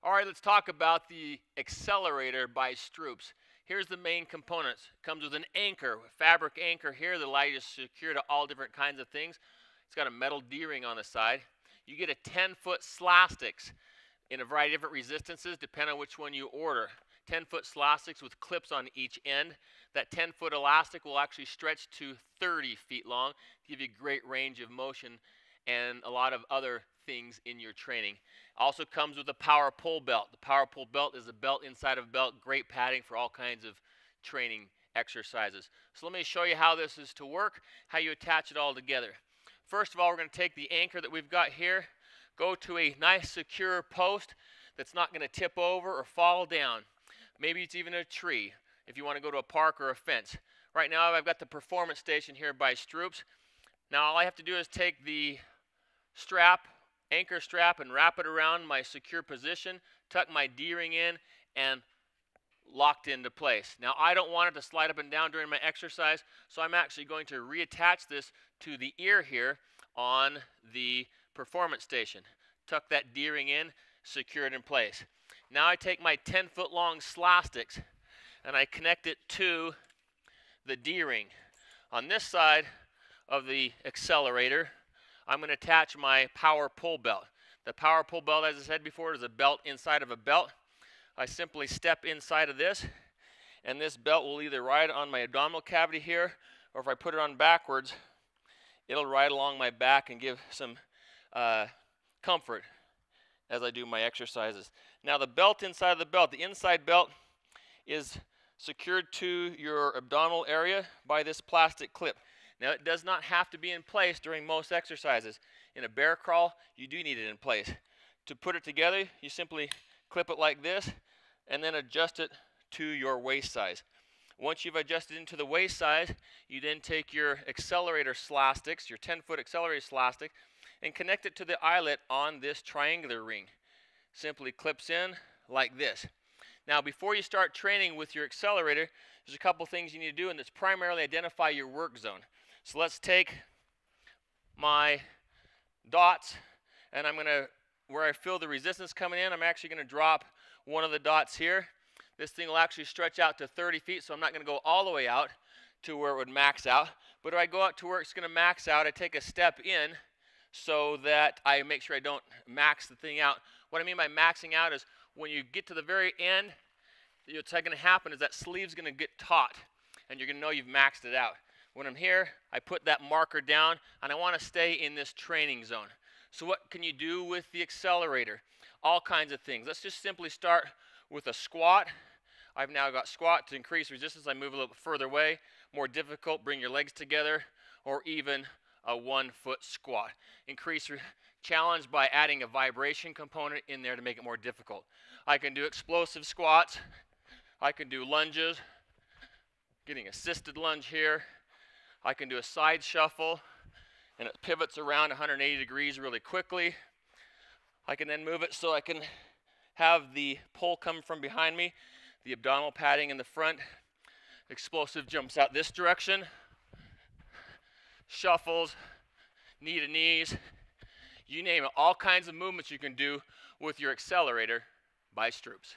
All right, let's talk about the Accelerator by Stroops. Here's the main components. It comes with an anchor, a fabric anchor here that allows you to secure to all different kinds of things. It's got a metal D-ring on the side. You get a 10-foot slastics in a variety of different resistances, depending on which one you order. 10-foot slastics with clips on each end. That 10-foot elastic will actually stretch to 30 feet long, give you great range of motion and a lot of other things in your training. Also comes with a power pull belt. The power pull belt is a belt inside of a belt, great padding for all kinds of training exercises. So let me show you how this is to work, how you attach it all together. First of all, we're going to take the anchor that we've got here, go to a nice secure post that's not going to tip over or fall down. Maybe it's even a tree if you want to go to a park or a fence. Right now I've got the performance station here by Stroops. Now all I have to do is take the strap, anchor strap, and wrap it around my secure position, tuck my D-ring in, and locked into place. Now I don't want it to slide up and down during my exercise, so I'm actually going to reattach this to the ear here on the performance station. Tuck that D-ring in, secure it in place. Now I take my 10-foot long slastics and I connect it to the D-ring. On this side of the Accelerator, I'm going to attach my power pull belt. The power pull belt, as I said before, is a belt inside of a belt. I simply step inside of this, and this belt will either ride on my abdominal cavity here, or if I put it on backwards, it'll ride along my back and give some comfort as I do my exercises. Now the belt inside of the belt, the inside belt is secured to your abdominal area by this plastic clip. Now it does not have to be in place during most exercises. In a bear crawl, you do need it in place. To put it together, you simply clip it like this and then adjust it to your waist size. Once you've adjusted into the waist size, you then take your Accelerator slastics, your 10-foot Accelerator slastic, and connect it to the eyelet on this triangular ring. Simply clips in like this. Now before you start training with your Accelerator, there's a couple things you need to do, and it's primarily identify your work zone. So let's take my dots, and I'm going to, where I feel the resistance coming in, I'm actually going to drop one of the dots here. This thing will actually stretch out to 30 feet, so I'm not going to go all the way out to where it would max out. But if I go out to where it's going to max out, I take a step in so that I make sure I don't max the thing out. What I mean by maxing out is when you get to the very end, what's going to happen is that sleeve's going to get taut, and you're going to know you've maxed it out. When I'm here, I put that marker down, and I want to stay in this training zone. So what can you do with the Accelerator? All kinds of things. Let's just simply start with a squat. I've now got squat to increase resistance. I move a little bit further away. More difficult, bring your legs together, or even a 1-foot squat. Increase challenge by adding a vibration component in there to make it more difficult. I can do explosive squats. I can do lunges, getting assisted lunge here. I can do a side shuffle, and it pivots around 180 degrees really quickly. I can then move it so I can have the pull come from behind me, the abdominal padding in the front. Explosive jumps out this direction. Shuffles, knee to knees, you name it. All kinds of movements you can do with your Accelerator by Stroops.